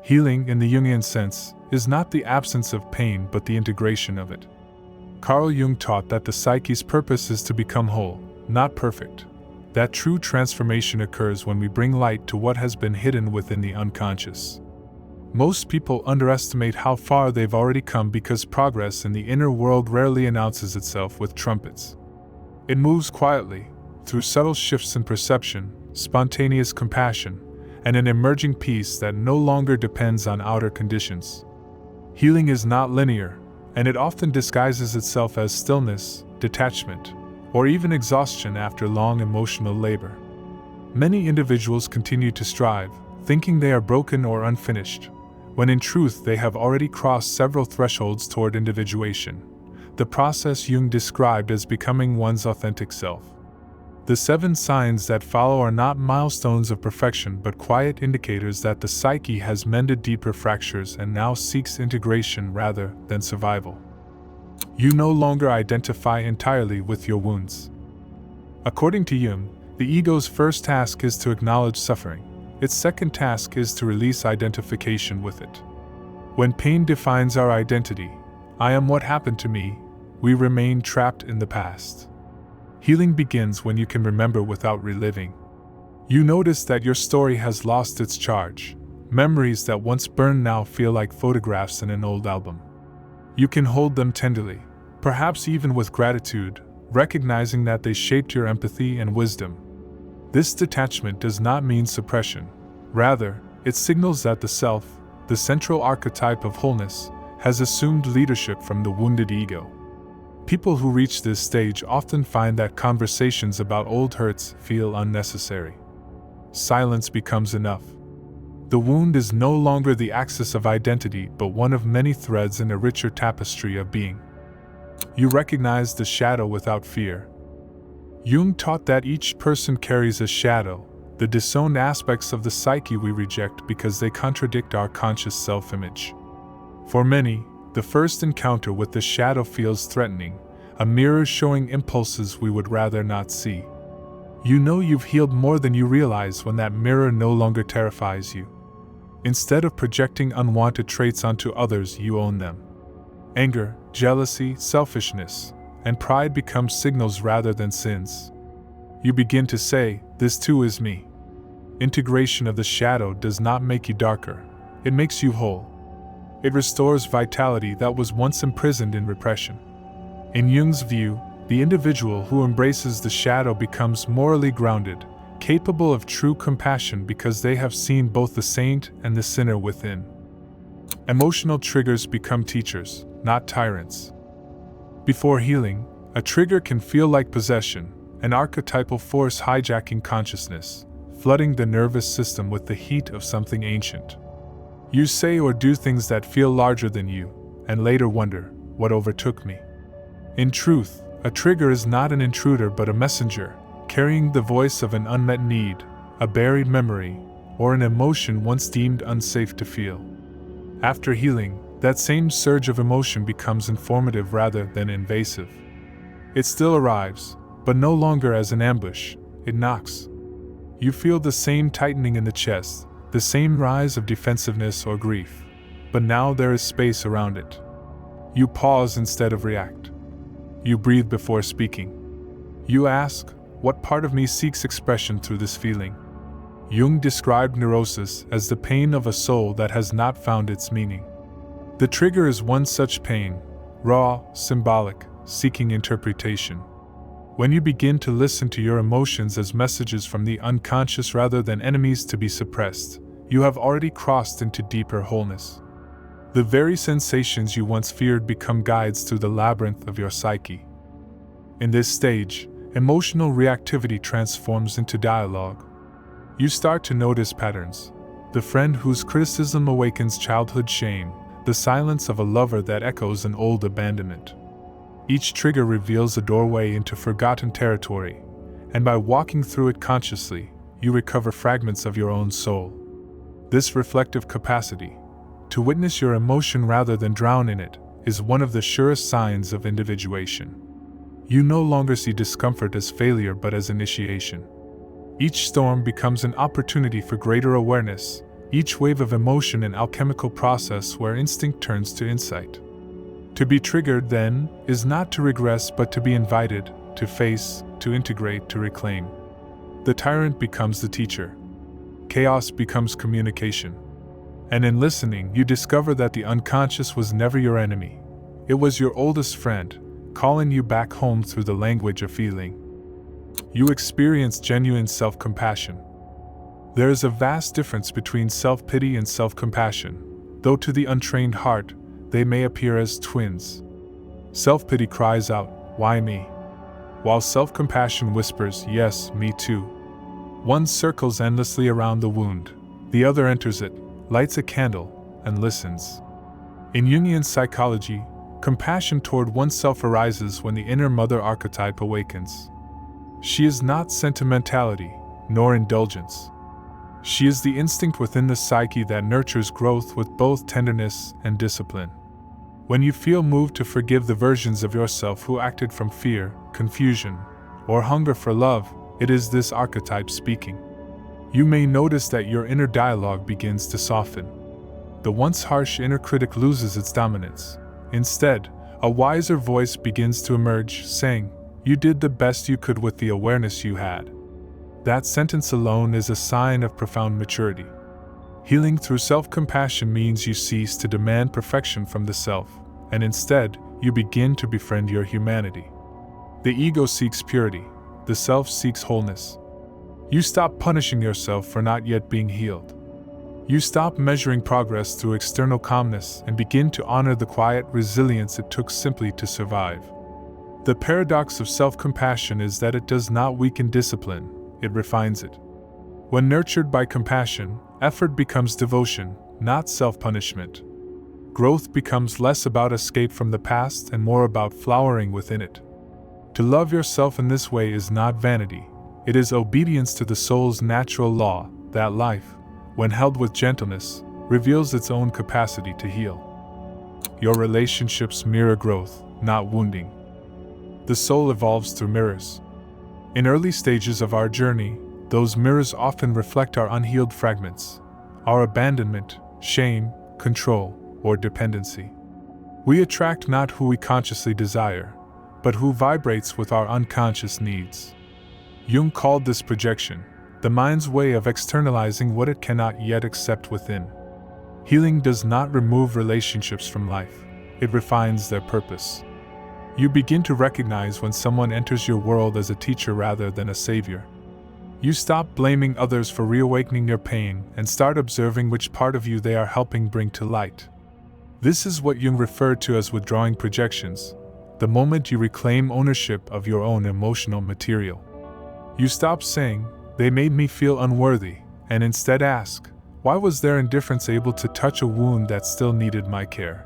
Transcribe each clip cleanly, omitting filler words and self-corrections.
Healing, in the Jungian sense, is not the absence of pain but the integration of it. Carl Jung taught that the psyche's purpose is to become whole, not perfect. That true transformation occurs when we bring light to what has been hidden within the unconscious. Most people underestimate how far they've already come because progress in the inner world rarely announces itself with trumpets. It moves quietly, through subtle shifts in perception, spontaneous compassion, and an emerging peace that no longer depends on outer conditions. Healing is not linear, and it often disguises itself as stillness, detachment, or even exhaustion after long emotional labor. Many individuals continue to strive, thinking they are broken or unfinished, when in truth they have already crossed several thresholds toward individuation, the process Jung described as becoming one's authentic self. The 7 signs that follow are not milestones of perfection but quiet indicators that the psyche has mended deeper fractures and now seeks integration rather than survival. You no longer identify entirely with your wounds. According to Jung, the ego's first task is to acknowledge suffering. Its second task is to release identification with it. When pain defines our identity, I am what happened to me, we remain trapped in the past. Healing begins when you can remember without reliving. You notice that your story has lost its charge. Memories that once burned now feel like photographs in an old album. You can hold them tenderly, perhaps even with gratitude, recognizing that they shaped your empathy and wisdom. This detachment does not mean suppression. Rather, it signals that the self, the central archetype of wholeness, has assumed leadership from the wounded ego. People who reach this stage often find that conversations about old hurts feel unnecessary. Silence becomes enough. The wound is no longer the axis of identity but one of many threads in a richer tapestry of being. You recognize the shadow without fear. Jung taught that each person carries a shadow, the disowned aspects of the psyche we reject because they contradict our conscious self-image. For many, the first encounter with the shadow feels threatening, a mirror showing impulses we would rather not see. You know you've healed more than you realize when that mirror no longer terrifies you. Instead of projecting unwanted traits onto others, you own them. Anger, jealousy, selfishness, and pride become signals rather than sins. You begin to say, "This too is me." Integration of the shadow does not make you darker, it makes you whole. It restores vitality that was once imprisoned in repression. In Jung's view, the individual who embraces the shadow becomes morally grounded, capable of true compassion because they have seen both the saint and the sinner within. Emotional triggers become teachers, not tyrants. Before healing, a trigger can feel like possession, an archetypal force hijacking consciousness, flooding the nervous system with the heat of something ancient. You say or do things that feel larger than you, and later wonder, what overtook me? In truth, a trigger is not an intruder but a messenger, carrying the voice of an unmet need, a buried memory, or an emotion once deemed unsafe to feel. After healing, that same surge of emotion becomes informative rather than invasive. It still arrives, but no longer as an ambush, it knocks. You feel the same tightening in the chest, the same rise of defensiveness or grief, but now there is space around it. You pause instead of react. You breathe before speaking. You ask, what part of me seeks expression through this feeling? Jung described neurosis as the pain of a soul that has not found its meaning. The trigger is one such pain, raw, symbolic, seeking interpretation. When you begin to listen to your emotions as messages from the unconscious rather than enemies to be suppressed, you have already crossed into deeper wholeness. The very sensations you once feared become guides through the labyrinth of your psyche. In this stage, emotional reactivity transforms into dialogue. You start to notice patterns. The friend whose criticism awakens childhood shame, the silence of a lover that echoes an old abandonment. Each trigger reveals a doorway into forgotten territory, and by walking through it consciously, you recover fragments of your own soul. This reflective capacity, to witness your emotion rather than drown in it, is one of the surest signs of individuation. You no longer see discomfort as failure but as initiation. Each storm becomes an opportunity for greater awareness, each wave of emotion an alchemical process where instinct turns to insight. To be triggered, then, is not to regress but to be invited, to face, to integrate, to reclaim. The tyrant becomes the teacher. Chaos becomes communication. And in listening, you discover that the unconscious was never your enemy. It was your oldest friend, calling you back home through the language of feeling. You experience genuine self-compassion. There is a vast difference between self-pity and self-compassion, though to the untrained heart, they may appear as twins. Self-pity cries out, "Why me?" while self-compassion whispers, "Yes, me too." One circles endlessly around the wound, the other enters it, lights a candle, and listens. In Jungian psychology, compassion toward oneself arises when the inner mother archetype awakens. She is not sentimentality, nor indulgence. She is the instinct within the psyche that nurtures growth with both tenderness and discipline. When you feel moved to forgive the versions of yourself who acted from fear, confusion, or hunger for love, it is this archetype speaking. You may notice that your inner dialogue begins to soften. The once harsh inner critic loses its dominance. Instead, a wiser voice begins to emerge, saying, "You did the best you could with the awareness you had." That sentence alone is a sign of profound maturity. Healing through self-compassion means you cease to demand perfection from the self, and instead, you begin to befriend your humanity. The ego seeks purity, the self seeks wholeness. You stop punishing yourself for not yet being healed. You stop measuring progress through external calmness and begin to honor the quiet resilience it took simply to survive. The paradox of self-compassion is that it does not weaken discipline, it refines it. When nurtured by compassion, effort becomes devotion, not self-punishment. Growth becomes less about escape from the past and more about flowering within it. To love yourself in this way is not vanity, it is obedience to the soul's natural law that life, when held with gentleness, reveals its own capacity to heal. Your relationships mirror growth, not wounding. The soul evolves through mirrors. In early stages of our journey, those mirrors often reflect our unhealed fragments, our abandonment, shame, control, or dependency. We attract not who we consciously desire, but who vibrates with our unconscious needs. Jung called this projection, the mind's way of externalizing what it cannot yet accept within. Healing does not remove relationships from life, it refines their purpose. You begin to recognize when someone enters your world as a teacher rather than a savior. You stop blaming others for reawakening your pain and start observing which part of you they are helping bring to light. This is what Jung referred to as withdrawing projections, the moment you reclaim ownership of your own emotional material. You stop saying, "They made me feel unworthy," and instead ask, "Why was their indifference able to touch a wound that still needed my care?"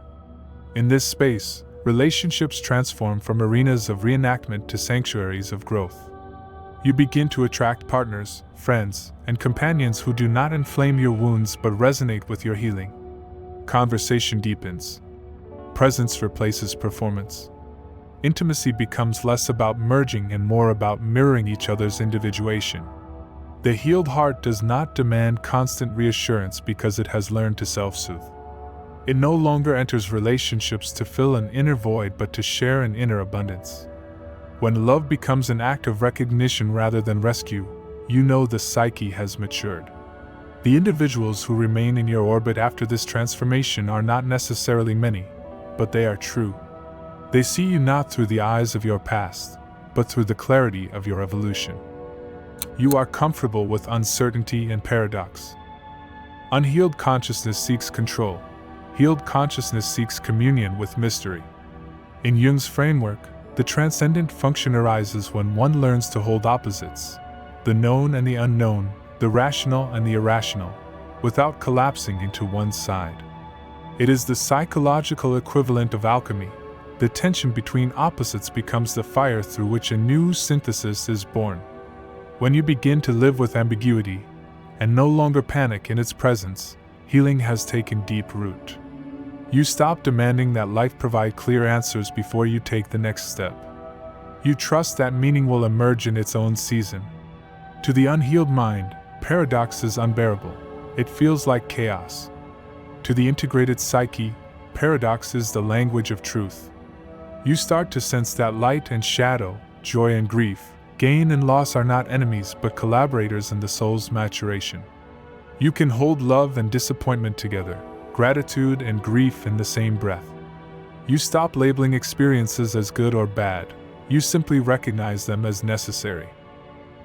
In this space, relationships transform from arenas of reenactment to sanctuaries of growth. You begin to attract partners, friends, and companions who do not inflame your wounds but resonate with your healing. Conversation deepens. Presence replaces performance. Intimacy becomes less about merging and more about mirroring each other's individuation. The healed heart does not demand constant reassurance because it has learned to self-soothe. It no longer enters relationships to fill an inner void but to share an inner abundance. When love becomes an act of recognition rather than rescue, you know the psyche has matured. The individuals who remain in your orbit after this transformation are not necessarily many, but they are true. They see you not through the eyes of your past, but through the clarity of your evolution. You are comfortable with uncertainty and paradox. Unhealed consciousness seeks control. Healed consciousness seeks communion with mystery. In Jung's framework, the transcendent function arises when one learns to hold opposites, the known and the unknown, the rational and the irrational, without collapsing into one side. It is the psychological equivalent of alchemy. The tension between opposites becomes the fire through which a new synthesis is born. When you begin to live with ambiguity, and no longer panic in its presence, healing has taken deep root. You stop demanding that life provide clear answers before you take the next step. You trust that meaning will emerge in its own season. To the unhealed mind, paradox is unbearable. it feels like chaos. To the integrated psyche, paradox is the language of truth. You start to sense that light and shadow, joy and grief, gain and loss are not enemies but collaborators in the soul's maturation. You can hold love and disappointment together, gratitude and grief in the same breath. You stop labeling experiences as good or bad, you simply recognize them as necessary.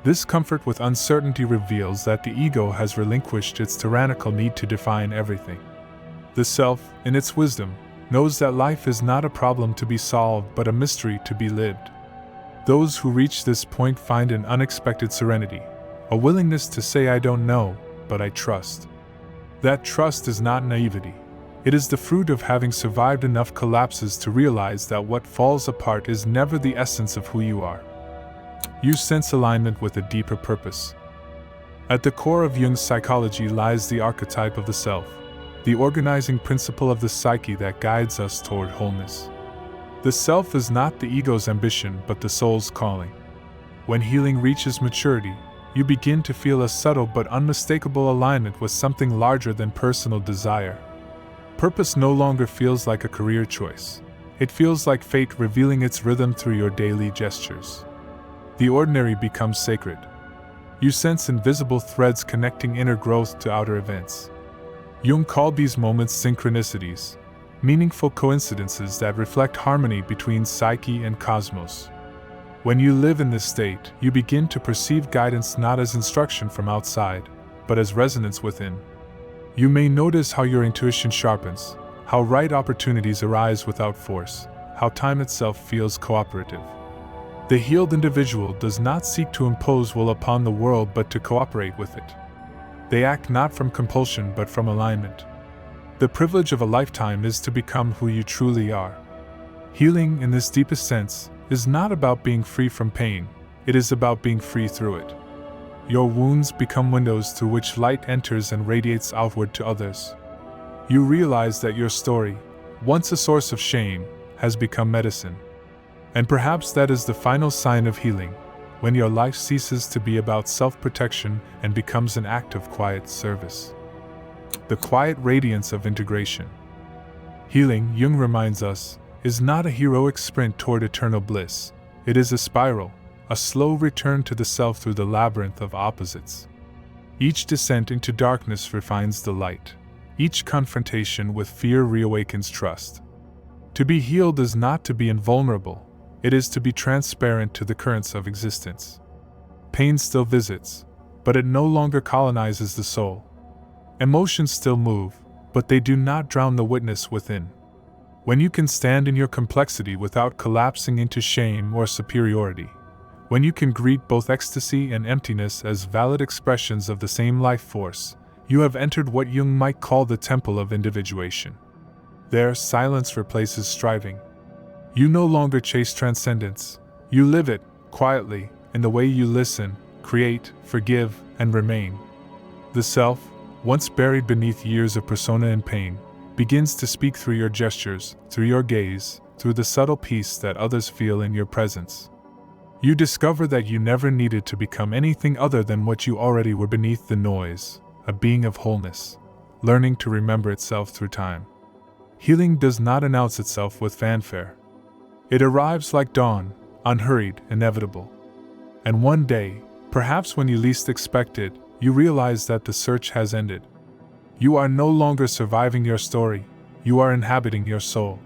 This comfort with uncertainty reveals that the ego has relinquished its tyrannical need to define everything. The self, in its wisdom, knows that life is not a problem to be solved but a mystery to be lived. Those who reach this point find an unexpected serenity, a willingness to say I don't know, but I trust. That trust is not naivety. It is the fruit of having survived enough collapses to realize that what falls apart is never the essence of who you are. You sense alignment with a deeper purpose. At the core of Jung's psychology lies the archetype of the self, the organizing principle of the psyche that guides us toward wholeness. The self is not the ego's ambition but the soul's calling. When healing reaches maturity, you begin to feel a subtle but unmistakable alignment with something larger than personal desire. Purpose no longer feels like a career choice. It feels like fate revealing its rhythm through your daily gestures. The ordinary becomes sacred. You sense invisible threads connecting inner growth to outer events. Jung called these moments synchronicities, meaningful coincidences that reflect harmony between psyche and cosmos. When you live in this state, you begin to perceive guidance not as instruction from outside, but as resonance within. You may notice how your intuition sharpens, how right opportunities arise without force, how time itself feels cooperative. The healed individual does not seek to impose will upon the world but to cooperate with it. They act not from compulsion but from alignment. The privilege of a lifetime is to become who you truly are. Healing, in this deepest sense, is not about being free from pain, it is about being free through it. Your wounds become windows through which light enters and radiates outward to others. You realize that your story, once a source of shame, has become medicine. And perhaps that is the final sign of healing, when your life ceases to be about self-protection and becomes an act of quiet service. The quiet radiance of integration. Healing, Jung reminds us, is not a heroic sprint toward eternal bliss. It is a spiral, a slow return to the self through the labyrinth of opposites. Each descent into darkness refines the light. Each confrontation with fear reawakens trust. To be healed is not to be invulnerable. It is to be transparent to the currents of existence. Pain still visits, but it no longer colonizes the soul. Emotions still move, but they do not drown the witness within. When you can stand in your complexity without collapsing into shame or superiority, when you can greet both ecstasy and emptiness as valid expressions of the same life force, you have entered what Jung might call the temple of individuation. There, silence replaces striving. You no longer chase transcendence. You live it, quietly, in the way you listen, create, forgive, and remain. The self, once buried beneath years of persona and pain, begins to speak through your gestures, through your gaze, through the subtle peace that others feel in your presence. You discover that you never needed to become anything other than what you already were beneath the noise, a being of wholeness, learning to remember itself through time. Healing does not announce itself with fanfare. It arrives like dawn, unhurried, inevitable. And one day, perhaps when you least expect it, you realize that the search has ended. You are no longer surviving your story, you are inhabiting your soul.